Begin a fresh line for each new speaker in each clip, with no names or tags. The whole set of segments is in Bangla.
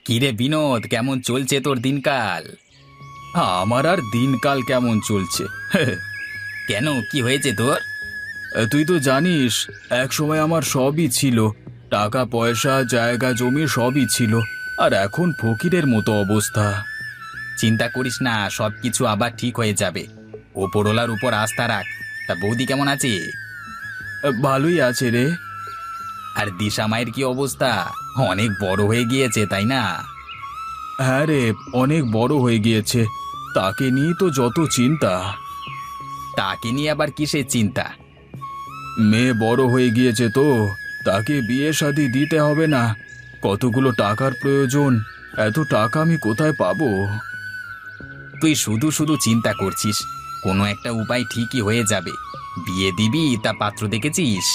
কিরে বিনোদ, কেমন চলছে তোর দিনকাল?
আমার আর দিনকাল কেমন চলছে?
কেন, কি হয়েছে তোর?
তুই তো জানিস, এক সময় আমার সবই ছিল। টাকা পয়সা জায়গা জমি সবই ছিল। আর এখন ফকিরের মতো অবস্থা।
চিন্তা করিস না, সবকিছু আবার ঠিক হয়ে যাবে। ওপরওয়ালার উপর আস্থা রাখ। তা বৌদি কেমন আছে?
ভালোই আছে রে।
আর দিশা মায়ের কি অবস্থা? অনেক বড় হয়ে গিয়েছে, তাই না?
হ্যাঁ রে, অনেক বড় হয়ে গিয়েছে। তাকে নিয়ে তো যত চিন্তা।
তাকে নিয়ে আবার কিসের চিন্তা?
মেয়ে বড় হয়ে গিয়েছে তো, তাকে বিয়ে শাদী দিতে হবে না? কতগুলো টাকার প্রয়োজন। এত টাকা আমি কোথায় পাবো?
তুই শুধু শুধু চিন্তা করছিস। কোনো একটা উপায় ঠিকই হয়ে যাবে। বিয়ে দিবি তা পাত্র দেখেছিস?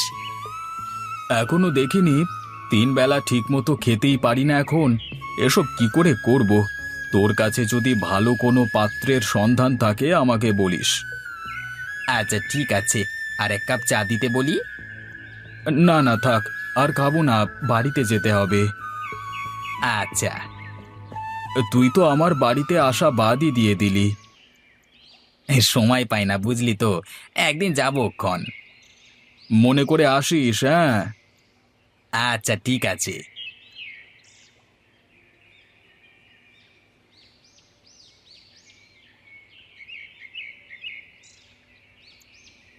এখনো দেখিনি। 3 বেলা ঠিক মতো খেতেই পারি না এখন। এসব কি করে করব? তোর কাছে যদি ভালো কোনো পাত্রের সন্ধান থাকে আমাকে বলিস।
আচ্ছা ঠিক আছে, আর এক কাপ চা দিতে বলি?
না না, থাক। আর খাবো না, বাড়িতে যেতে হবে।
আচ্ছা।
তুই তো আমার বাড়িতে আসা বাদই দিয়ে দিলি।
সময় পাই না বুঝলি তো। একদিন যাবো ক্ষণ।
মনে করে আসিস, হ্যাঁ?
আচ্ছা ঠিক আছে।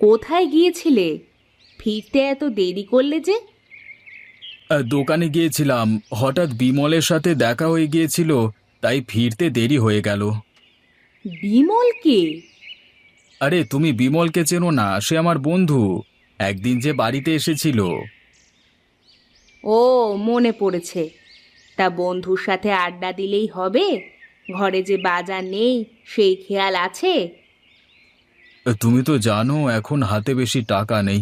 কোথায় গিয়েছিলে? ফিরতে এত দেরি করলে যে?
দোকানে গিয়েছিলাম, হঠাৎ বিমলের সাথে দেখা হয়ে গিয়েছিল, তাই ফিরতে দেরি হয়ে গেল।
বিমল কে?
আরে তুমি বিমলকে চেনো না? সে আমার বন্ধু। একদিন যে বাড়িতে এসেছিল।
ও, মনে পড়েছে। তা বন্ধুর সাথে আড্ডা দিলেই হবে? ঘরে যে বাজার নেই সেই খেয়াল আছে?
তুমি তো জানো এখন হাতে বেশি টাকা নেই।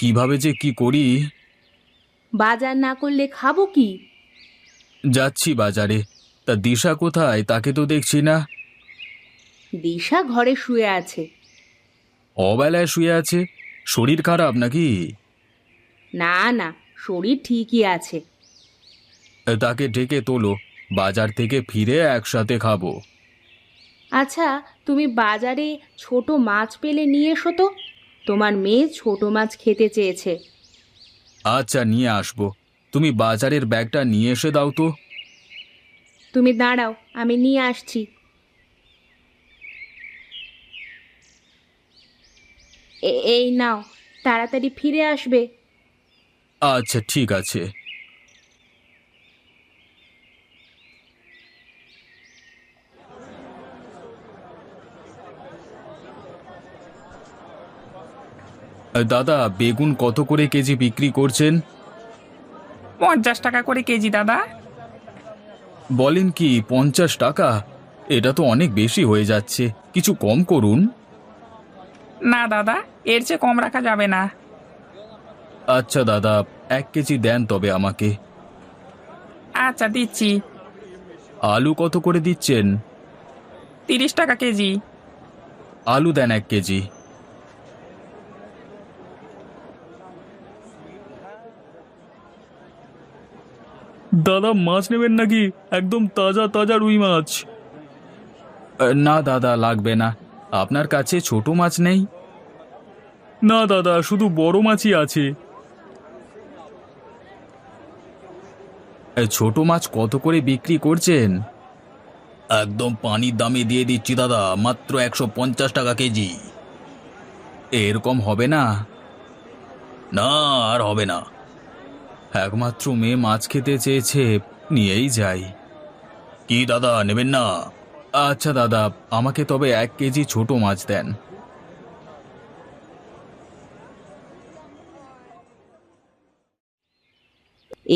কিভাবে যে কি করি।
বাজার না করলে খাবো কি?
যাচ্ছি বাজারে। তা দিশা কোথায়? তাকে তো দেখছি না।
দিশা ঘরে শুয়ে আছে।
অবেলায় শুয়ে আছে? শরীর খারাপ নাকি?
না না, শরীর ঠিকই আছে।
তাকে ডেকে তোলো। বাজার থেকে ফিরে একসাথে খাবো।
আচ্ছা, তুমি বাজারে ছোট মাছ পেলে নিয়ে এসো তো। তোমার মেয়ে ছোট মাছ খেতে চেয়েছে।
আচ্ছা, নিয়ে আসবো। তুমি বাজারের ব্যাগটা নিয়ে এসে দাও তো।
তুমি দাঁড়াও, আমি নিয়ে আসছি। এই নাও, তাড়াতাড়ি ফিরে আসবে।
আচ্ছা ঠিক আছে। দাদা, বেগুন কত করে কেজি বিক্রি করছেন?
50 টাকা করে কেজি দাদা।
বলেন কি, 50 টাকা? এটা তো অনেক বেশি হয়ে যাচ্ছে, কিছু কম করুন।
না দাদা, এর চেয়ে কম রাখা যাবে না।
আচ্ছা দাদা, 1 কেজি দেন তবে আমাকে।
আচ্ছা দিচ্ছি।
আলু কত করে দিচ্ছেন?
30 টাকা কেজি।
আলু দেন 1 কেজি। দাদা, মাছ নেবেন নাকি? একদম তাজা তাজা রুই মাছ। না দাদা, লাগবে না। আপনার কাছে ছোট মাছ নেই? না দাদা, শুধু বড় মাছই আছে। ছোট মাছ কত করে বিক্রি করছেন?
একদম পানির দামে দিয়ে দিচ্ছি দাদা, মাত্র 150 টাকা কেজি।
এরকম হবে না।
না, আর হবে না।
একমাত্র মেয়ে মাছ খেতে চেয়েছে, নিয়েই যাই।
কি দাদা, নেবেন না?
আচ্ছা দাদা, আমাকে তবে 1 কেজি ছোট মাছ দেন।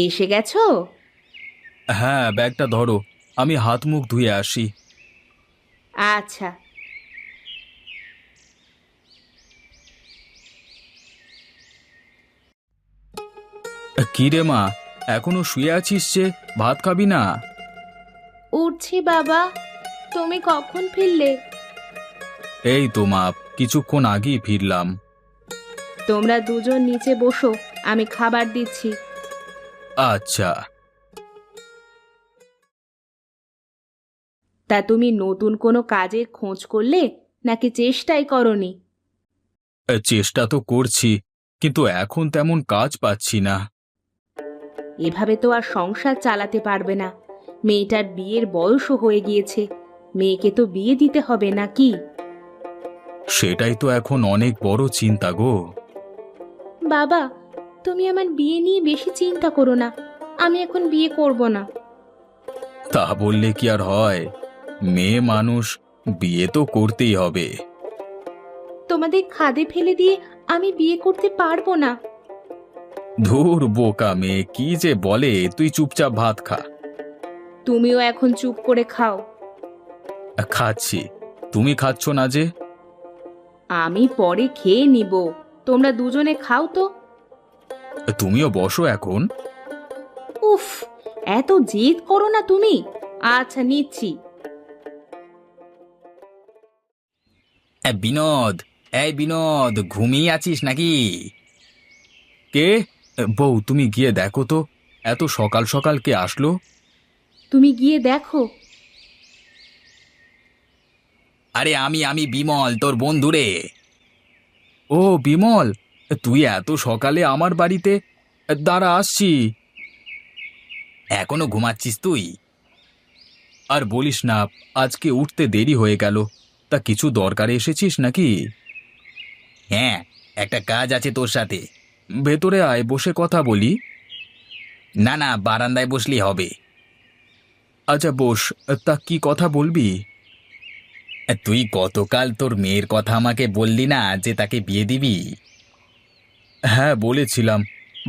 এসে গেছো?
হ্যাঁ, ব্যাগটা ধরো। আমি হাত মুখ ধুয়ে আসি।
আচ্ছা।
কি রে মা, এখনো শুয়ে আছিস যে? ভাত খাবি না?
উঠছি বাবা। তুমি কখন ফিরলে?
এই তো মা, কিছুক্ষণ আগেই ফিরলাম।
তোমরা দুজন নিচে বসো, আমি খাবার দিচ্ছি।
আচ্ছা।
তা তুমি নতুন কোনো কাজের খোঁজ করলে নাকি চেষ্টাই করনি?
চেষ্টা তো করছি, কিন্তু এখন তেমন কাজ পাচ্ছি না।
এভাবে তো আর সংসার চালাতে পারবে না। মেয়েটার বিয়ের বয়সও হয়ে গিয়েছে, মেয়েকে তো বিয়ে দিতে হবে নাকি?
সেটাই তো এখন অনেক বড় চিন্তা গো।
বাবা, তুমি আমার বিয়ে নিয়ে বেশি চিন্তা করো না, আমি এখন বিয়ে করব না।
তা বললে কি আর হয়? মেয়ে মানুষ, বিয়ে তো করতেই হবে।
তোমাদের খাদে ফেলে দিয়ে আমি বিয়ে করতে পারবো না।
ধুর বোকা মেয়ে, কি যে বলে! তুই চুপচাপ ভাত খা।
তুমিও এখন চুপ করে খাও।
খাচ্ছি। তুমি খাচ্ছ না যে?
আমি পরে খেয়ে নিব, তোমরা দুজনে খাও তো।
তুমিও বসো এখন।
উফ, এত জেদ করো না তুমি। আচ্ছা, নিচ্ছি।
বিনোদ, এই বিনোদ, ঘুমিয়ে আছিস নাকি?
কে? বউ, তুমি গিয়ে দেখো তো, এত সকাল সকাল কে আসলো?
তুমি গিয়ে দেখো।
আরে আমি বিমল, তোর বন্ধু রে।
ও বিমল, তুই এত সকালে আমার বাড়িতে? দাঁড়া, আসছি।
এখনো ঘুমাচ্ছিস তুই?
আর বলিস না, আজকে উঠতে দেরি হয়ে গেল। তা কিছু দরকারে এসেছিস নাকি?
হ্যাঁ, একটা কাজ আছে তোর সাথে।
ভেতরে আয়, বসে কথা বলি।
না না, বারান্দায় বসলেই হবে।
আচ্ছা বস। তা কি কথা বলবি?
তুই গতকাল তোর মেয়ের কথা আমাকে বললি না যে তাকে বিয়ে দিবি?
হ্যাঁ বলেছিলাম,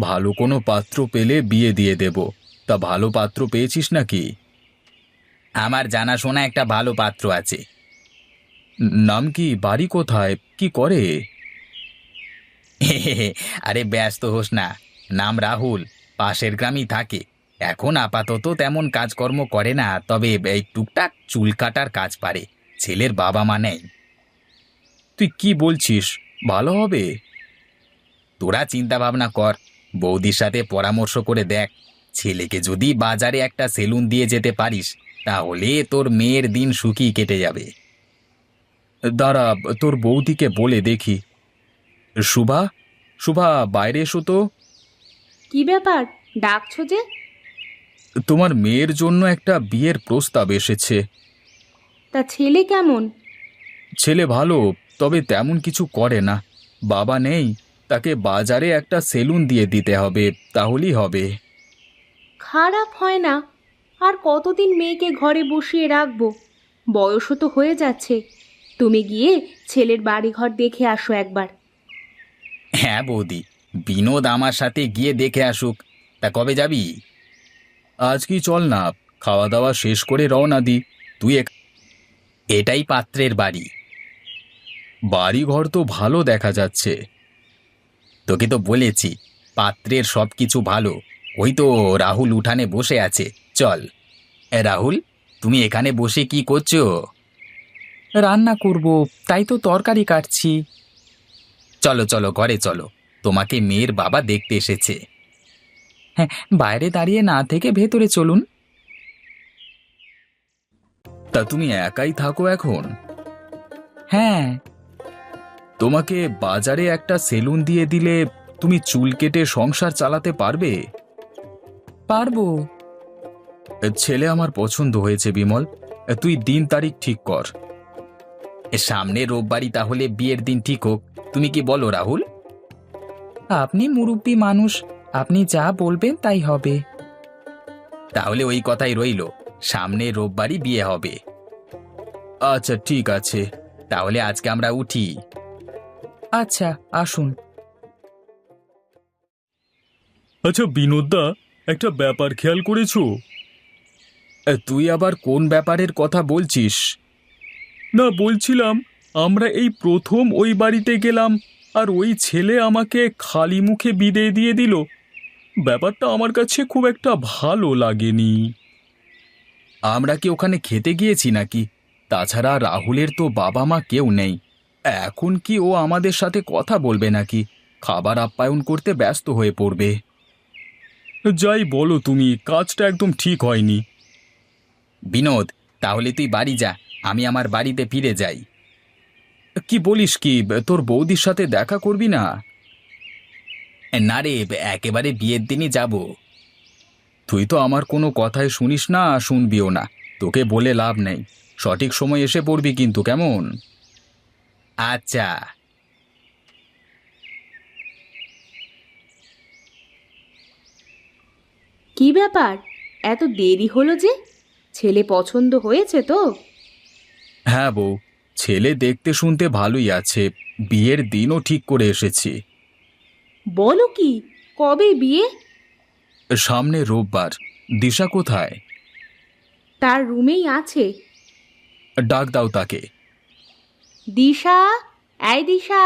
ভালো কোনো পাত্র পেলে বিয়ে দিয়ে দেব। তা ভালো পাত্র পেয়েছিস নাকি?
আমার জানাশোনা একটা ভালো পাত্র আছে।
নাম কি? বাড়ি কোথায়? কি করে?
আরে ব্যস্ত হোস না, নাম রাহুল, পাশের গ্রামই থাকে। এখন আপাতত তেমন কাজকর্ম করে না, তবে এই টুকটাক চুল কাটার কাজ পারে। ছেলের বাবা মা নেই।
তুই কি বলছিস? ভালো হবে?
তোরা চিন্তা ভাবনা কর, বৌদির সাথে পরামর্শ করে দেখ। ছেলেকে যদি বাজারে একটা সেলুন দিয়ে যেতে পারিস, তাহলে তোর মেয়ের দিন সুখী কেটে যাবে।
দাঁড়া, তোর বৌদিকে বলে দেখি। শুভা, শুভা, বাইরে এসো তো।
কি ব্যাপার, ডাকছো যে?
তোমার মেয়ের জন্য একটা বিয়ের প্রস্তাব এসেছে।
তা ছেলে কেমন?
ছেলে ভালো, তবে তেমন কিছু করে না। বাবা নেই, তাকে বাজারে একটা সেলুন দিয়ে দিতে হবে, তাহলেই হবে।
খারাপ হয় না। আর কতদিন মেয়েকে ঘরে বসিয়ে রাখবো? বয়সও তো হয়ে যাচ্ছে। তুমি গিয়ে ছেলের বাড়িঘর দেখে আসো একবার।
হ্যাঁ বৌদি, বিনোদ আমার সাথে গিয়ে দেখে আসুক। তা কবে যাবি?
আজ কি চল না, খাওয়া দাওয়া শেষ করে রওনা দি। তুই
এটাই পাত্রের বাড়ি।
বাড়ি ঘর তো ভালো দেখা যাচ্ছে।
তোকে তো বলেছি, পাত্রের সব কিছু ভালো। ওই তো রাহুল উঠানে বসে আছে, চল। রাহুল, তুমি এখানে বসে কি করছো?
রান্না করব, তাই তো তরকারি কাটছি।
চলো চলো, ঘরে চলো, তোমাকে মেয়ের বাবা দেখতে এসেছে।
হ্যাঁ, বাইরে দাঁড়িয়ে না থেকে ভেতরে চলুন।
তা তুমি একাই থাকো এখন?
হ্যাঁ।
তোমাকে বাজারে একটা সেলুন দিয়ে দিলে তুমি চুল কেটে সংসার চালাতে পারবে?
পারবো।
ছেলে আমার পছন্দ হয়েছে বিমল, তুই দিন তারিখ ঠিক কর।
সামনে রোববারই তাহলে বিয়ের দিন ঠিক হোক, তুমি কি বলো রাহুল?
আপনি মুরব্বী মানুষ, আপনি যা বলবেন তাই হবে।
তাহলে ওই কথাই রইলো, সামনে রোববারই বিয়ে হবে।
আচ্ছা ঠিক আছে।
তাহলে আজকে আমরা উঠি।
আচ্ছা, আসুন।
আচ্ছা বিনোদদা, একটা ব্যাপার খেয়াল করেছো? তুই আবার কোন ব্যাপারের কথা বলছিস? না, বলছিলাম আমরা এই প্রথম ওই বাড়িতে গেলাম, আর ওই ছেলে আমাকে খালি মুখে বিদায় দিয়ে দিল। ব্যাপারটা আমার কাছে খুব একটা ভালো লাগেনি। আমরা কি ওখানে খেতে গিয়েছি নাকি? তাছাড়া রাহুলের তো বাবা মা কেউ নেই। এখন কি ও আমাদের সাথে কথা বলবে নাকি? খাবার আপ্যায়ন করতে ব্যস্ত হয়ে পড়বে। যাই বলো তুমি, কাজটা একদম ঠিক হয়নি।
বিনোদ, তাহলে তুই বাড়ি যা, আমি আমার বাড়িতে ফিরে যাই।
কি বলিস কি, তোর বৌদির সাথে দেখা করবি না?
না রে, একেবারে বিয়ের দিনই যাব।
তুই তো আমার কোনো কথাই শুনিস না, শুনবিও না। তোকে বলে লাভ নেই। সঠিক সময় এসে পড়বি কিন্তু, কেমন?
আচ্ছা।
কি ব্যাপার, এত দেরি হলো যে? ছেলে পছন্দ হয়েছে তো?
হ্যাঁ বউ, ছেলে দেখতে শুনতে ভালোই আছে। বিয়ের দিনও ঠিক করে এসেছি।
বলো কি, কবে বিয়ে?
সামনে রোববার। দিশা কোথায়?
তার রুমেই আছে।
ডাক দাও তাকে।
দিশা, এই দিশা,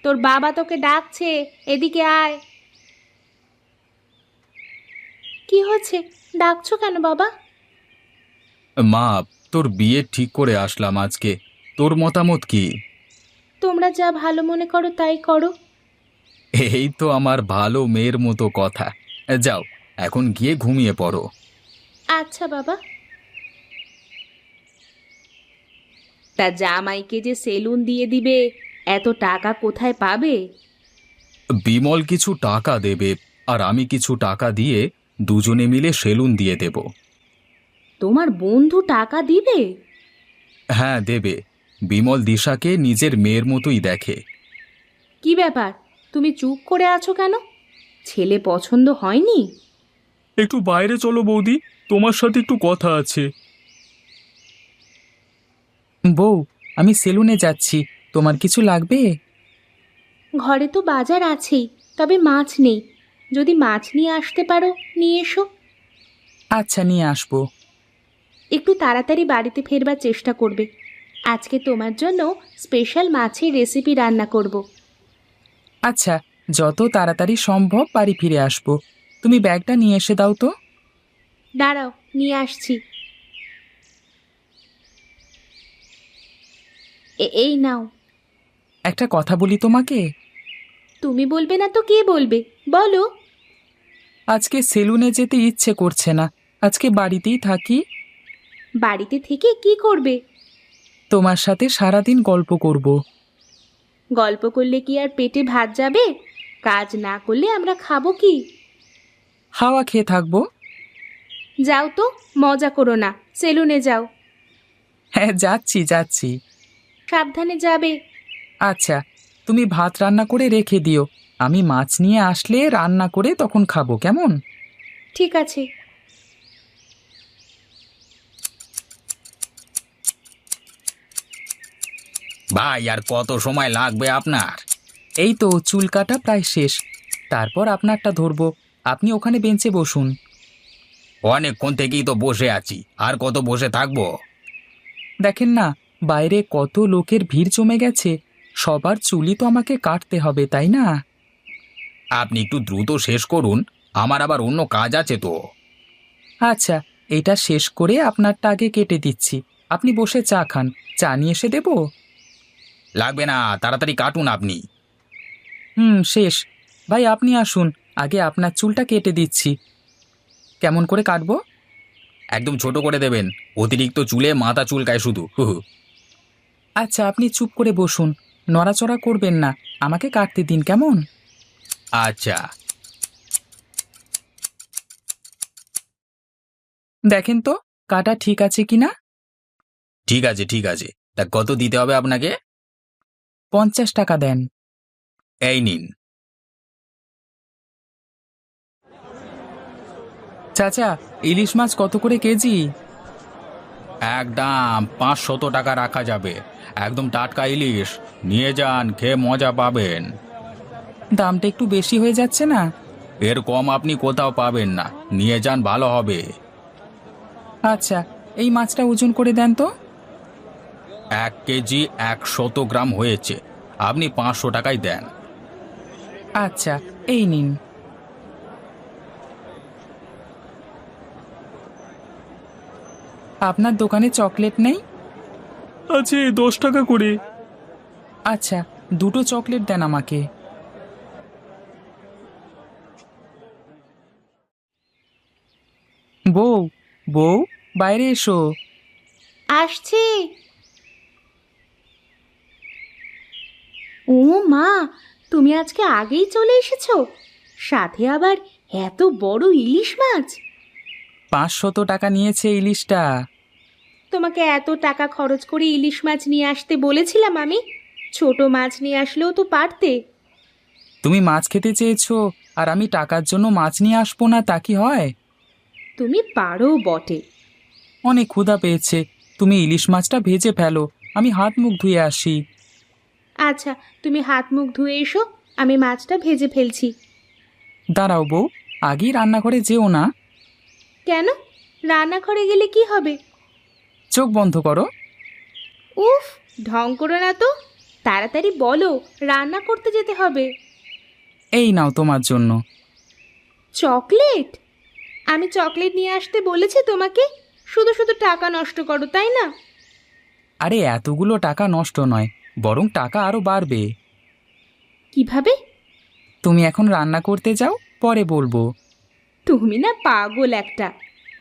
তোর বাবা তোকে ডাকছে, এদিকে আয়। কি হচ্ছে, ডাকছো কেন বাবা?
মা, তোর বিয়ে ঠিক করে আসলাম আজকে। তোর মতামত কি?
তোমরা যা ভালো মনে করো তাই করো।
এই তো আমার ভালো মেয়ের মতো কথা। যাও, এখন গিয়ে ঘুমিয়ে পড়ো।
আচ্ছা বাবা। তা জামাইকে যে সেলুন দিয়ে দিবে, এত টাকা কোথায় পাবে?
বিমল কিছু টাকা দেবে, আর আমি কিছু টাকা দিয়ে দুজনে মিলে সেলুন দিয়ে দেব।
তোমার বন্ধু টাকা দিবে?
হ্যাঁ দেবে। বিমল দিশাকে নিজের মেয়ের মতোই দেখে।
কি ব্যাপার, তুমি চুপ করে আছো কেন? ছেলে পছন্দ হয়নি?
একটু বাইরে চলো বৌদি, তোমার সাথে একটু কথা আছে।
বউ, আমি সেলুনে যাচ্ছি, তোমার কিছু লাগবে?
ঘরে তো বাজার আছেই, তবে মাছ নেই। যদি মাছ নিয়ে আসতে পারো নিয়ে এসো।
আচ্ছা, নিয়ে আসবো।
একটু তাড়াতাড়ি বাড়িতে ফেরবার চেষ্টা করবে। আজকে তোমার জন্য স্পেশাল মাছের রেসিপি রান্না করব।
আচ্ছা, যত তাড়াতাড়ি সম্ভব বাড়ি ফিরে আসবো। তুমি ব্যাগটা নিয়ে এসে দাও তো।
দাঁড়াও, নিয়ে আসছি। এই নাও।
একটা কথা বলি তোমাকে।
তুমি বলবে না তো কে বলবে, বলো।
আজকে সেলুনে যেতে ইচ্ছে করছে না, আজকে বাড়িতেই থাকি।
বাড়িতে থেকে কি করবে?
তোমার সাথে সারাদিন গল্প করব।
গল্প করলে কি আর পেটে ভাত যাবে? কাজ না করলে আমরা খাবো কি?
হাওয়া খেয়ে থাকবো।
যাও তো, মজা করো না, সেলুনে যাও।
হ্যাঁ, যাচ্ছি যাচ্ছি।
সাবধানে যাবে।
আচ্ছা, তুমি ভাত রান্না করে রেখে দিও। আমি মাছ নিয়ে আসলে রান্না করে তখন খাবো, কেমন?
ঠিক আছে।
ভাই, আর কত সময় লাগবে আপনার?
এই তো চুল কাটা প্রায় শেষ, তারপর আপনারটা ধরবো। আপনি ওখানে বেঞ্চে বসুন।
অনেকক্ষণ থেকেই তো বসে আছি, আর কত বসে থাকবো?
দেখেন না, বাইরে কত লোকের ভিড় জমে গেছে। সবার চুলই তো আমাকে কাটতে হবে, তাই না?
আপনি একটু দ্রুত শেষ করুন, আমার আবার অন্য কাজ আছে তো।
আচ্ছা, এটা শেষ করে আপনারটা আগে কেটে দিচ্ছি। আপনি বসে চা খান, চা নিয়ে এসে দেবো?
লাগবে না, তাড়াতাড়ি কাটুন আপনি।
শেষ। ভাই আপনি আসুন, আগে আপনার চুলটা কেটে দিচ্ছি। কেমন করে কাটবো?
একদম ছোট করে দেবেন, অতিরিক্ত চুলে মাথা চুলকায় শুধু। হু হু।
আচ্ছা, আপনি চুপ করে বসুন, নড়াচড়া করবেন না, আমাকে কাটতে দিন, কেমন?
আচ্ছা।
দেখেন তো কাটা ঠিক আছে কিনা।
ঠিক আছে, ঠিক আছে। তা কত দিতে হবে আপনাকে?
50 টাকা দেন।
এই নিন।
চাচা, ইলিশ মাছ কত করে কেজি?
একদম 500 টাকা রাখা যাবে। একদম টাটকা ইলিশ, নিয়ে যান, খেয়ে মজা পাবেন।
দামটা একটু বেশি হয়ে যাচ্ছে না?
এর কম আপনি কোথাও পাবেন না, নিয়ে যান, ভালো হবে।
আচ্ছা, এই মাছটা ওজন করে দেন তো।
1 কেজি 100 গ্রাম হয়েছে, আপনি 500 টাকাই দেন।
আচ্ছা, এই নিন। আপনার দোকানে চকলেট নেই?
আছে 10 টাকা করে।
আচ্ছা, দুটো চকলেট দেন আমাকে। বউ, বউ, বাইরে এসো।
আসছি। ও মা, তুমি আজকে আগেই চলে এসেছো, সাথে আবার এত বড় ইলিশ মাছ।
500 টাকা নিয়েছে ইলিশটা।
তোমাকে এত টাকা খরচ করে ইলিশ মাছ নিয়ে আসতে বলেছিলাম আমি? ছোট মাছ নিয়ে আসলেও তো পারতে।
তুমি মাছ খেতে চেয়েছো আর আমি টাকার জন্য মাছ নিয়ে আসবো না, তা কি হয়?
তুমি পারো বটে।
অনেক ক্ষুধা পেয়েছে, তুমি ইলিশ মাছটা ভেজে ফেলো, আমি হাত মুখ ধুয়ে আসি।
আচ্ছা, তুমি হাত মুখ ধুয়ে এসো, আমি মাছটা ভেজে ফেলছি।
দাঁড়াও বউ, আগেই রান্নাঘরে যেও না।
কেন? রান্নাঘরে গেলে কি হবে?
চোখ বন্ধ করো।
উফ, ঢং করো না তো, তাড়াতাড়ি বলো, রান্না করতে যেতে হবে।
এই নাও তোমার জন্য।
চকলেট? আমি চকলেট নিয়ে আসতে বলেছি তোমাকে? শুধু শুধু টাকা নষ্ট করো, তাই না?
আরে এতগুলো টাকা নষ্ট নয়, বরং টাকা আরো বাড়বে।
কিভাবে?
তুমি এখন রান্না করতে যাও, পরে বলবো।
তুমি না পাগল একটা।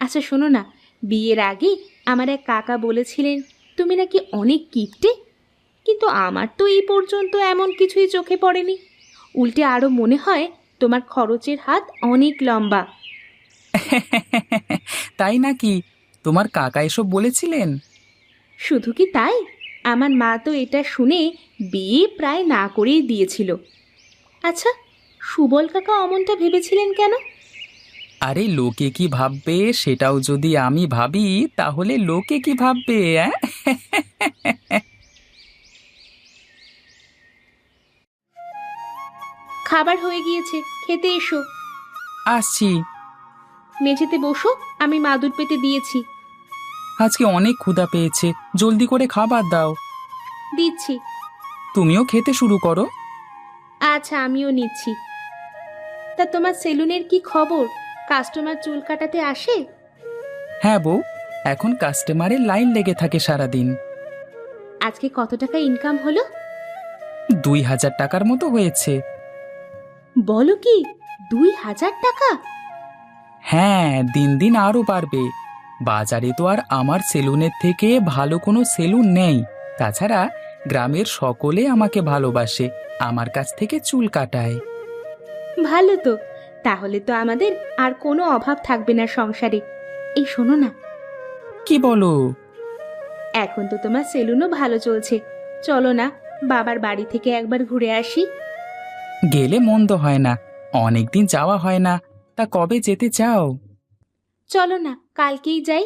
আচ্ছা শোনো না, বিয়ের আগে আমার এক কাকা বলেছিলেন তুমি নাকি অনেক কিপটে, কিন্তু আমার তো এই পর্যন্ত এমন কিছুই চোখে পড়েনি। উল্টে আরও মনে হয় তোমার খরচের হাত অনেক লম্বা।
তাই নাকি? তোমার কাকা এসব বলেছিলেন?
শুধু কি তাই, আমার মা তো এটা শুনে বিয়ে প্রায় না করেই দিয়েছিল। আচ্ছা, সুবল কাকা অমনটা ভেবেছিলেন কেন?
আরে লোকে কি ভাববে সেটাও যদি আমি ভাবি, তাহলে লোকে কি ভাববে?
খাবার হয়ে গিয়েছে, খেতে এসো।
আসছি।
মেঝেতে বসো, আমি মাদুর পেতে দিয়েছি।
আজকে অনেক ক্ষুধা পেয়েছে, জলদি করে খাবার দাও।
দিচ্ছি।
তুমিও খেতে শুরু করো।
আচ্ছা, আমিও নিচ্ছি। তা তোমার সেলুনের কি খবর? কাস্টমার চুল কাটাতে আসে?
হ্যাঁ বউ, এখন কাস্টমারের লাইন লেগে থাকে সারাদিন।
আজকে কত টাকা ইনকাম হলো?
2000 টাকার মতো হয়েছে।
বলো কি, 2000 টাকা?
হ্যাঁ, দিন দিন আরো বাড়বে। বাজারে তো আর আমার সেলুনের থেকে ভালো কোনো সেলুন নেই। তাছাড়া গ্রামের সকলে আমাকে ভালোবাসে, আমার কাছ থেকে চুল কাটায়।
ভালো তো, তাহলে তো আমাদের আর কোনো অভাব থাকবে না সংসারে। এই শোনো না,
কি বলো?
এখন তো তোমার সেলুনও ভালো চলছে, চলো না বাবার বাড়ি থেকে একবার ঘুরে আসি।
গেলে মন্দ হয় না, অনেকদিন যাওয়া হয় না। তা কবে যেতে চাও?
চলো না, কালকেই যাই।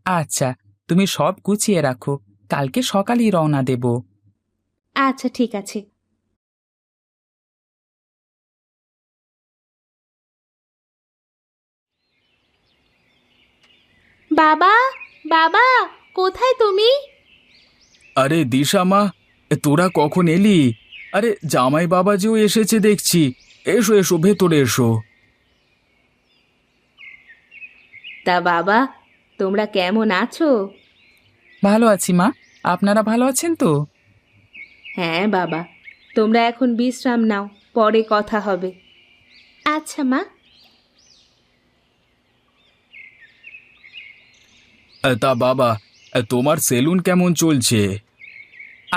আচ্ছা, তুমি সব গুছিয়ে রাখো, কালকে সকালেই রওনা দেব।
আচ্ছা ঠিক আছে। বাবা, বাবা, কোথায় তুমি?
আরে দিশা মা, তোরা কখন এলি? আরে জামাই বাবাজিও এসেছে দেখছি। এসো এসো, ভেতরে এসো।
তা বাবা, তোমরা কেমন আছো?
ভালো আছি মা, আপনারা ভালো আছেন তো?
হ্যাঁ বাবা, তোমরা এখন বিশ্রাম নাও, পরে কথা হবে। আচ্ছা মা।
তা বাবা, তোমার সেলুন কেমন চলছে?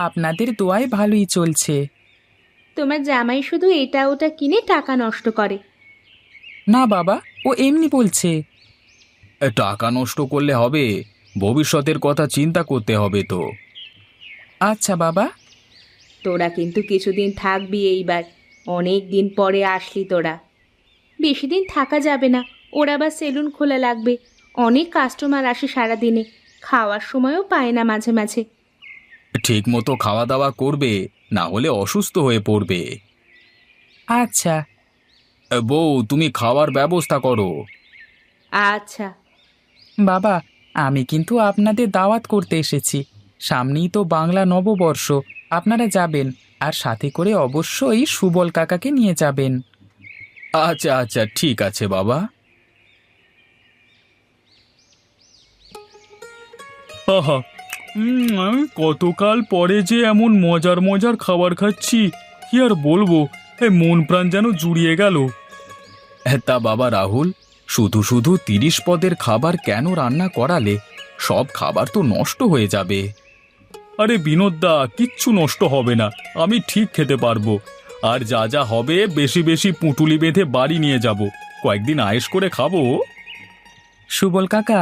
আপনাদের দোয়ায় ভালোই চলছে।
তোমার জামাই শুধু এটা ওটা কিনে টাকা নষ্ট করে।
না বাবা, ও এমনি বলছে।
টাকা নষ্ট করলে হবে? ভবিষ্যতের কথা চিন্তা করতে হবে তো।
আচ্ছা বাবা।
তোরা কিন্তু কিছুদিন থাকবি এইবার, অনেক দিন পরে আসলি তোরা। বেশি দিন থাকা যাবে না, ওর আবার সেলুন খোলা লাগবে। অনেক কাস্টমার আসে সারাদিনে, খাওয়ার সময়ও পায় না মাঝে মাঝে।
ঠিক মতো খাওয়া দাওয়া করবে, না হলে অসুস্থ হয়ে পড়বে।
আচ্ছা।
বউ, তুমি খাওয়ার ব্যবস্থা করো।
আচ্ছা।
বাবা, আমি কিন্তু আপনাদের দাওয়াত করতে এসেছি। সামনেই তো বাংলা নববর্ষ, আপনারা যাবেন, আর সাথে করে অবশ্যই সুবল কাকাকে নিয়ে যাবেন।
আচ্ছা আচ্ছা, ঠিক আছে বাবা।
আহা, আমি কতকাল পরে যে এমন মজার মজার খাবার খাচ্ছি, কি আর বলবো, মন প্রাণ যেন জুড়িয়ে গেল।
তা বাবা রাহুল, শুধু শুধু 30 পদের খাবার কেন রান্না করালে? সব খাবার তো নষ্ট হয়ে যাবে। আরে বিনোদদা, কিচ্ছু নষ্ট হবে না, আমি ঠিক খেতে পারবো। আর যা যা হবে বেশি বেশি পুঁটুলি বেঁধে বাড়ি নিয়ে যাব, কয়েকদিন আয়েশ করে খাবো।
সুবল কাকা,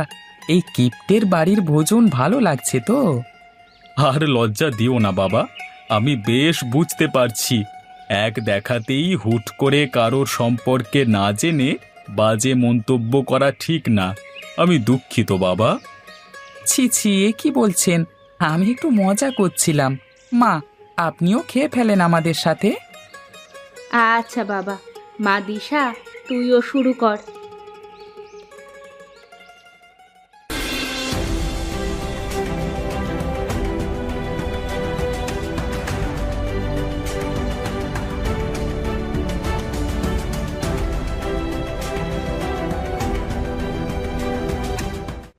এই কিপ্টের বাড়ির ভোজন ভালো লাগছে তো?
আর লজ্জা দিও না বাবা, আমি বেশ বুঝতে পারছি এক দেখাতেই হুট করে কারোর সম্পর্কে না জেনে বাজে মন্তব্য করা ঠিক না। আমি দুঃখিত বাবা।
ছি ছি, এ কি বলছেন? আমি একটু মজা করছিলাম। মা, আপনিও খেয়ে ফেলেন আমাদের সাথে।
আচ্ছা বাবা, মা দিশা তুইও শুরু কর।